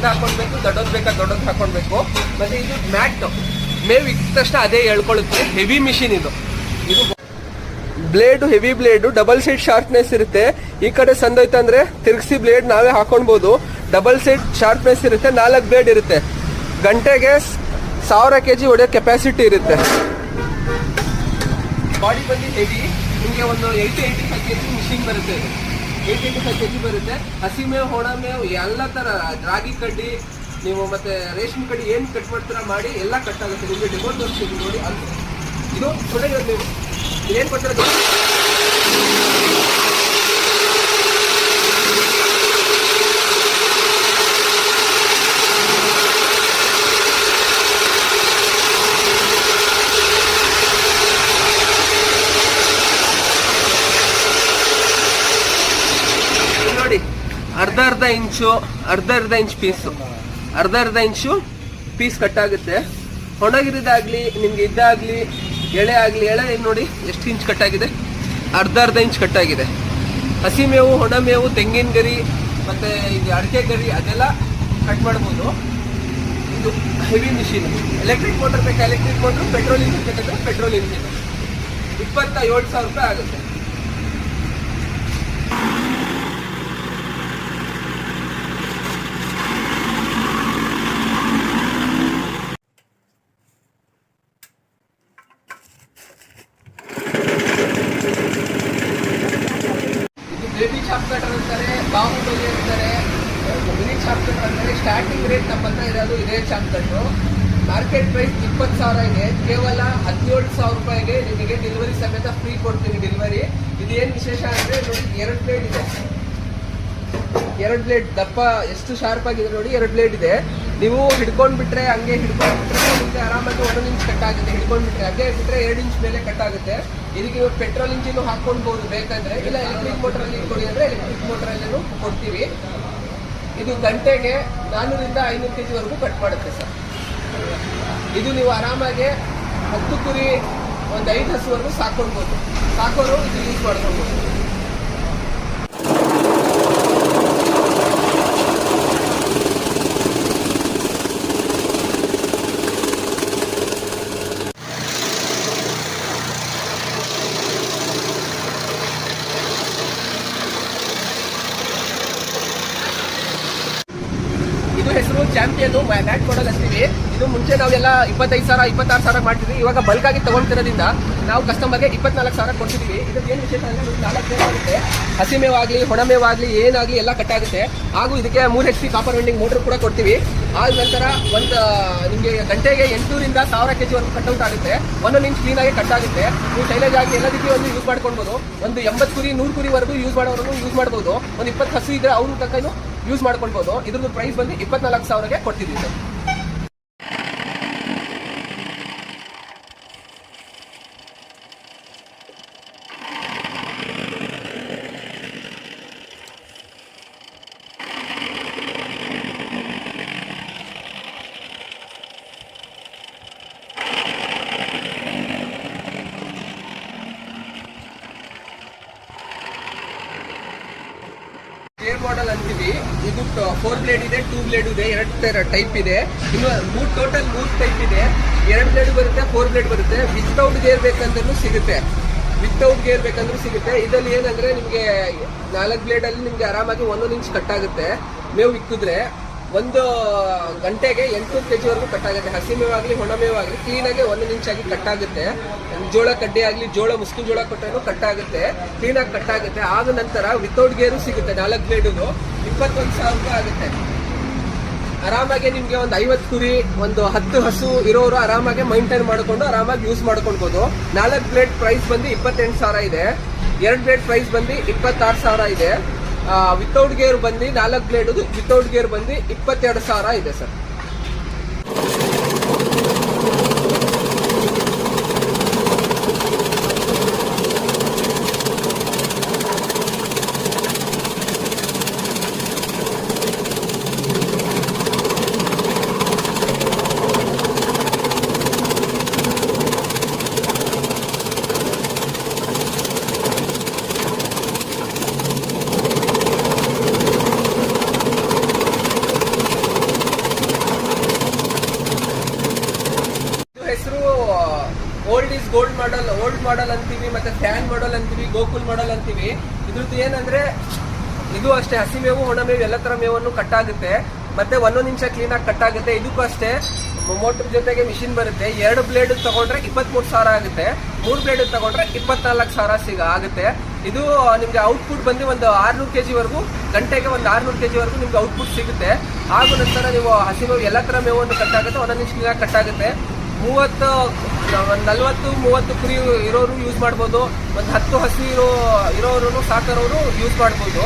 ಚಿಕ್ಕದ್ ಹಾಕೊಳ್ಬೇಕು, ದೊಡ್ಡದ್ ಬೇಕಾ ದೊಡ್ಡದ್ ಹಾಕೊಳ್ಬೇಕು. ಮತ್ತೆ ಇದು ಮ್ಯಾಟ್, ಮೇವು ಇಕ್ಕ ತಕ್ಷಣ ಅದೇ ಹೇಳ್ಕೊಳ್ಳುತ್ತೆ. ಹೆವಿ ಮಿಷಿನ್ ಇದು. Blade heavy blade, double side sharpness ಇರುತ್ತೆ. ಈ ಕಡೆ ಸಂದೋಯ್ತಂದ್ರೆ ತಿರ್ಗಿಸಿ ಬ್ಲೇಡ್ ನಾವೇ ಹಾಕೊಳ್ಬಹುದು. ಡಬಲ್ ಸೈಡ್ ಶಾರ್ಪ್ನೆಸ್ ಇರುತ್ತೆ. 4 ಬ್ಲೇಡ್ ಇರುತ್ತೆ. ಗಂಟೆಗೆ 1000 kg ಹೊಡೆಯೋ ಕೆಪಾಸಿಟಿ ಇರುತ್ತೆ. ಬಾಡಿ ಬಂದು ಹೆವಿ. ನಿಮಗೆ ಒಂದು 85 kg ಮಿಷಿನ್ ಬರುತ್ತೆ. 85 kg ಬರುತ್ತೆ. ಹಸಿ ಮೇವು, ಒಣ ಮೇವು ಎಲ್ಲ ತರ, ರಾಗಿ ಕಡ್ಡಿ ನೀವು ಮತ್ತೆ ರೇಷ್ಮೆ ಕಡ್ಡಿ ಏನು ಕಟ್ ಮಾಡ್ತೀರಾ ಮಾಡಿ ಎಲ್ಲ ಕಟ್ ಆಗುತ್ತೆ. ನಿಮಗೆ ಡೆಮೋ ತೋರಿಸ್ತೀವಿ ನೋಡಿ. ಇದು ಸುಳಿಯೋದು ನೀವು ಏನು ಕೊಡ್ತೀರ ನೋಡಿ. ಅರ್ಧ ಇಂಚ್ ಪೀಸು, ಅರ್ಧ ಇಂಚು ಪೀಸ್ ಕಟ್ ಆಗುತ್ತೆ. ಒಣಗಿರಿದಾಗ್ಲಿ ನಿಮ್ಗೆ ಇದಾಗ್ಲಿ ಎಳೆ ಆಗಲಿ, ಎಳೆ ನೋಡಿ ಎಷ್ಟು ಇಂಚ್ ಕಟ್ಟಾಗಿದೆ, ಅರ್ಧ ಇಂಚ್ ಕಟ್ಟಾಗಿದೆ. ಹಸಿ ಮೇವು, ಒಣ ಮೇವು, ತೆಂಗಿನ ಗರಿ ಮತ್ತು ಇದು ಅಡಿಕೆ ಗರಿ ಅದೆಲ್ಲ ಕಟ್ ಮಾಡ್ಬೋದು. ಇದು ಹೆವಿ ಮಿಷಿನ್. ಎಲೆಕ್ಟ್ರಿಕ್ ಮೋಟರ್ ಬೇಕಾ ಎಲೆಕ್ಟ್ರಿಕ್ ಮೋಟ್ರು, ಪೆಟ್ರೋಲ್ ಇಂಜಿನ್ ಬೇಕಾದ್ರೆ ಪೆಟ್ರೋಲ್ ಇಂಜಿನ್. 27,000 ರೂಪಾಯಿ ಆಗುತ್ತೆ. ಬೇಬಿ ಚಾಪ್ ಕಟರ್ ಅಂತಾರೆ, ಬಾಹುಬಲಿ ಅಂತಾರೆ, ಮಿನಿ ಚಾಪ್ ಕಟರ್ ಅಂತಾರೆ. ಸ್ಟಾರ್ಟಿಂಗ್ ರೇಟ್ ನಮ್ಮ ಹತ್ರ ಇರೋದು ಇದೇ ಚಾಪ್ ಕಟ್ರು. ಮಾರ್ಕೆಟ್ ಪ್ರೈಸ್ 20,000 ಇದೆ. ಕೇವಲ 17,000 ರೂಪಾಯಿಗೆ ನಿಮಗೆ ಡೆಲಿವರಿ ಸಮೇತ ಫ್ರೀ ಕೊಡ್ತೀನಿ ಡೆಲಿವರಿ. ಇದೇನು ವಿಶೇಷ ಅಂದರೆ ನೋಡಿ, 2 ಬ್ಲೇಡ್ ಇದೆ. 2 ಬ್ಲೇಡ್ ದಪ್ಪ ಎಷ್ಟು ಶಾರ್ಪ್ ಆಗಿದೆ ನೋಡಿ. 2 ಬ್ಲೇಡ್ ಇದೆ. ನೀವು ಹಿಡ್ಕೊಂಡ್ಬಿಟ್ರೆ ಹಂಗೆ ಹಿಡ್ಕೊಂಡ್ಬಿಟ್ರೆ ನಿಮಗೆ ಆರಾಮಾಗಿ 1 ಇಂಚ್ ಕಟ್ ಆಗುತ್ತೆ. ಹಿಡ್ಕೊಂಡ್ಬಿಟ್ರೆ ಹಂಗೆ ಬಿಟ್ಟರೆ 2 ಇಂಚ್ ಮೇಲೆ ಕಟ್ ಆಗುತ್ತೆ. ಇದಕ್ಕೆ ನೀವು ಪೆಟ್ರೋಲ್ ಇಂಜಿನ್ ಹಾಕೊಳ್ಬಹುದು ಬೇಕಂದ್ರೆ, ಇಲ್ಲ ಎಲೆಕ್ಟ್ರಿಕ್ ಮೋಟರಲ್ಲಿ ಕೊಡಿ ಅಂದರೆ ಎಲೆಕ್ಟ್ರಿಕ್ ಮೋಟರಲ್ಲೂ ಕೊಡ್ತೀವಿ. ಇದು ಗಂಟೆಗೆ 400 ರಿಂದ 500 kg ವರೆಗೂ ಕಟ್ ಮಾಡುತ್ತೆ ಸರ್. ಇದು ನೀವು ಆರಾಮಾಗಿ 10 ಕುರಿ, ಒಂದು 5 ಹಸುವರೆಗೂ ಸಾಕೊಳ್ಬೋದು. ಸಾಕೋರು ಇದು ಯೂಸ್ ಮಾಡ್ಕೊಳ್ಬೋದು. ಇದು ಹೆಸರು ಚಾಂಪಿಯನ್ ಮ್ಯಾಟ್ ಮಾಡಲ್ ಅಂತೀವಿ. ಇದು ಮುಂಚೆ ನಾವೆಲ್ಲ 25,000 26,000 ಮಾಡ್ತಿದ್ವಿ. ಇವಾಗ ಬಲ್ಕ್ ಆಗಿ ತಗೊಳ್ತಿರೋದ್ರಿಂದ ನಾವು ಕಸ್ಟಮರ್ಗೆ 24,000 ಕೊಡ್ತಿದ್ದೀವಿ. ಇದಕ್ಕೆ ಏನು ವಿಶೇಷ ಅಂದರೆ 4 ಮೇವು ಆಗುತ್ತೆ. ಹಸಿ ಮೇವಾಗಲಿ, ಒಣ ಮೇವಾಗಲಿ, ಏನಾಗಲಿ ಎಲ್ಲ ಕಟ್ಟಾಗುತ್ತೆ. ಹಾಗೂ ಇದಕ್ಕೆ 3 HP ಕಾಪರ್ ವೆಂಡಿಂಗ್ ಮೋಟರ್ ಕೂಡ ಕೊಡ್ತೀವಿ. ಆದ ನಂತರ ಒಂದು ನಿಮಗೆ ಗಂಟೆಗೆ 800 ರಿಂದ 1000 kg ವರೆಗೂ ಕಟ್ಔಟ್ ಆಗುತ್ತೆ. 1 ಇಂಚ್ ಕ್ಲೀನಾಗಿ ಕಟ್ಟಾಗುತ್ತೆ. ನೀವು ಶೈಲೇಜ್ ಆಗಿ ಎಲ್ಲದಕ್ಕೆ ಒಂದು ಯೂಸ್ ಮಾಡ್ಕೊಳ್ಬೋದು. ಒಂದು 80 ಕುರಿ 100 ಕುರಿವರೆಗೂ ಯೂಸ್ ಮಾಡೋರು ಯೂಸ್ ಮಾಡ್ಬೋದು. ಒಂದು 20 ಹಸು ಇದ್ರೆ ಅವ್ರ ತಕ್ಕನು ಯೂಸ್ ಮಾಡ್ಕೊಳ್ಬೋದು. ಇದ್ರದ್ದು ಪ್ರೈಸ್ ಬಂದು 24,000ಗೆ ಕೊಡ್ತಿದ್ದೀವಿ ಸರ್. ಮಾಡಲ್ ಅಂತೀವಿ. ಇದು 4 ಬ್ಲೇಡ್ ಇದೆ, 2 ಬ್ಲೇಡ್ ಇದೆ, 2 ಟೈಪ್ ಇದೆ. ಇನ್ನು ಟೋಟಲ್ 3 ಟೈಪ್ ಇದೆ. 2 ಬ್ಲೇಡ್ ಬರುತ್ತೆ, 4 ಬ್ಲೇಡ್ ಬರುತ್ತೆ. ವಿತೌಟ್ ಗೇರ್ ಬೇಕಂದ್ರೂ ಸಿಗುತ್ತೆ. ಇದರಲ್ಲಿ ಏನಂದ್ರೆ ನಿಮಗೆ 4 ಬ್ಲೇಡ್ ಅಲ್ಲಿ ನಿಮ್ಗೆ ಆರಾಮಾಗಿ 1 ಇಂಚ್ ಕಟ್ ಆಗುತ್ತೆ. ಮೇವು ಇಕ್ಕಿದ್ರೆ ಒಂದು ಗಂಟೆಗೆ 800 kg ವರೆಗೂ ಕಟ್ಟಾಗುತ್ತೆ. ಹಸಿ ಮೇವಾಗಲಿ, ಒಣ ಮೇವಾಗಲಿ ಕ್ಲೀನಾಗಿ 1 ಇಂಚ್ ಆಗಿ ಕಟ್ಟಾಗುತ್ತೆ. ಜೋಳ ಕಡ್ಡಿ ಆಗಲಿ, ಮುಸ್ಕಿನ ಜೋಳ ಕೊಟ್ಟರೂ ಕಟ್ಟಾಗುತ್ತೆ, ಕ್ಲೀನಾಗಿ ಕಟ್ಟಾಗುತ್ತೆ. ಆದ ನಂತರ ವಿತೌಟ್ ಗೇರು ಸಿಗುತ್ತೆ. 4 ಬ್ಲೇಡು 21,000 ರೂಪಾಯಿ ಆಗುತ್ತೆ. ಆರಾಮಾಗಿ ನಿಮಗೆ ಒಂದು 50 ಕುರಿ, ಒಂದು 10 ಹಸು ಇರೋರು ಆರಾಮಾಗಿ ಮೈಂಟೈನ್ ಮಾಡಿಕೊಂಡು ಆರಾಮಾಗಿ ಯೂಸ್ ಮಾಡ್ಕೊಳ್ಬೋದು. 4 ಬ್ಲೇಡ್ ಪ್ರೈಸ್ ಬಂದು 28,000 ಇದೆ. 2 ಬ್ಲೇಡ್ ಪ್ರೈಸ್ ಬಂದು 26,000 ಇದೆ. ವಿತೌಟ್ ಗೇರ್ ಬಂದು 4 ಬ್ಲೇಡ್ ವಿತೌಟ್ ಗೇರ್ ಬಂದು 22,000 ಇದೆ ಸರ್. ಗೋಲ್ಡ್ ಮಾಡೆಲ್ ಅಂತೀವಿ, ಮತ್ತೆ ಸ್ಟ್ಯಾಂಡ್ ಮಾಡೆಲ್ ಅಂತೀವಿ, ಗೋಕುಲ್ ಮಾಡೆಲ್ ಅಂತೀವಿ. ಇದ್ರದ್ದು ಏನಂದ್ರೆ ಇದು ಅಷ್ಟೇ, ಹಸಿ ಮೇವು ಒಣ ಮೇವು ಎಲ್ಲ ತರ ಮೇವನ್ನು ಕಟ್ಟಾಗುತ್ತೆ. ಮತ್ತೆ 1 ಇಂಚ ಕ್ಲೀನ್ ಆಗಿ ಕಟ್ಟಾಗುತ್ತೆ. ಇದಕ್ಕೂ ಅಷ್ಟೇ ಮೋಟರ್ ಜೊತೆಗೆ ಮಿಷಿನ್ ಬರುತ್ತೆ. 2 ಬ್ಲೇಡ್ ತಗೊಂಡ್ರೆ 23,000 ಆಗುತ್ತೆ, 3 ಬ್ಲೇಡ್ ತಗೊಂಡ್ರೆ 24,000 ಆಗುತ್ತೆ. ಇದು ನಿಮ್ಗೆ ಔಟ್ಪುಟ್ ಬಂದು ಒಂದು 600 kg ವರೆಗೂ, ಗಂಟೆಗೆ ಒಂದು 600 kg ವರೆಗೂ ನಿಮ್ಗೆ ಔಟ್ಪುಟ್ ಸಿಗುತ್ತೆ. ಹಾಗೂ ನಂತರ ನೀವು ಹಸಿ ಮೇವು ಎಲ್ಲ ತರ ಮೇವನ್ನು ಕಟ್ಟಾಗುತ್ತೆ, 1 ಇಂಚ್ ಕ್ಲೀನ್ ಆಗಿ ಕಟ್ಟಾಗುತ್ತೆ. 40-30 ಕುರಿ ಇರೋರು ಯೂಸ್ ಮಾಡ್ಬೋದು, ಒಂದು 10 ಹಸಿ ಇರೋರು ಸಾಕರೋರು ಯೂಸ್ ಮಾಡ್ಬೋದು.